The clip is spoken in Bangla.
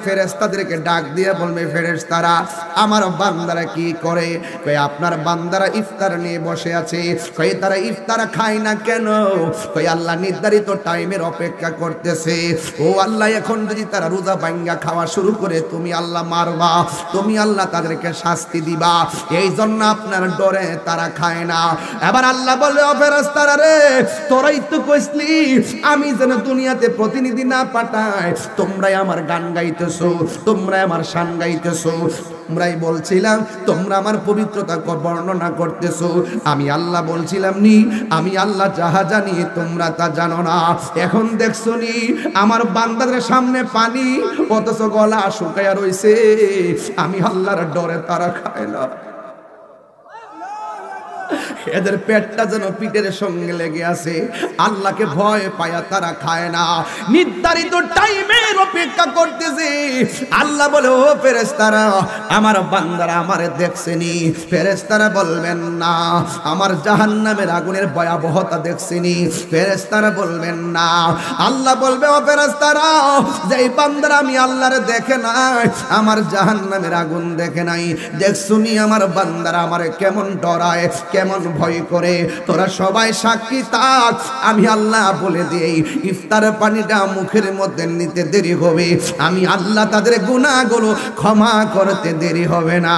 ফেরেশতাদেরকে ডাক দিয়ে বলবে, ফেরেশতারা আমার বান্দারা কি করে? কই আপনার বান্দারা ইফতার নিয়ে বসে আছে। কই তারা ইফতার খায় না কেন? কই আল্লাহ নির্ধারিত টাইমের অপেক্ষা করতেছে। ও আল্লাহ, এখন যদি তারা রোজা ভাঙ্গা খাওয়া শুরু করে তুমি আল্লাহ মারবা, তুমি আল্লাহ তাদেরকে শাস্তি দিবা, এই জন্য আপনার ডরে তারা খায় না। এবার আল্লাহ বলবে, ও ফেরেশতারা রে, তোরাই তো কইছলি আমি যেন দুনিয়াতে প্রতিনিধি না পাঠাই। তোমরাই আমার গান গাইতেছো, তোমরাই আমার শান গাইতেছো, তোমরাই বলছিলাম, তোমরা আমার পবিত্রতা বর্ণনা করতেছো। আমি আল্লাহ বলছিলাম নি, আমি আল্লাহ যাহা জানি তোমরা তা জানো না। এখন দেখছো নি আমার বান্দাদের সামনে পানি, অথচ গলা শুকায়া রইছে। আমি আল্লাহর ডরে তারা খায় না। এদের পেটটা যেন পিঠের সঙ্গে লেগে আছে। আল্লাহকে ভয় পায়া তারা খায় না, নির্ধারিত টাইমের অপেক্ষা করতেছে। আল্লাহ বলে, ও ফেরেশতারা আমার বান্দারা আমারে দেখছেনি? ফেরেশতারা বলবেন না। আমার জাহান্নামের আগুনের ভয়াবহতা দেখছেনি? ফেরেশতারা বলবেন না। আল্লাহ বলবে, ও ফেরেশতারা যেই বান্দারা আমি আল্লাহরে দেখে নাই, আমার জাহান্নামের আগুন দেখে নাই, দেখছুনি আমার বান্দারা আমারে কেমন ডরায়, কেমন ভয় করে। তোরা সবাই সাক্ষী থাক। আমি আল্লাহ বলে দেই, ইফতার পানিটা মুখের মধ্যে নিতে দেরি হবে, আমি আল্লাহ তাদের গুনাহগুলো ক্ষমা করতে দেরি হবে না।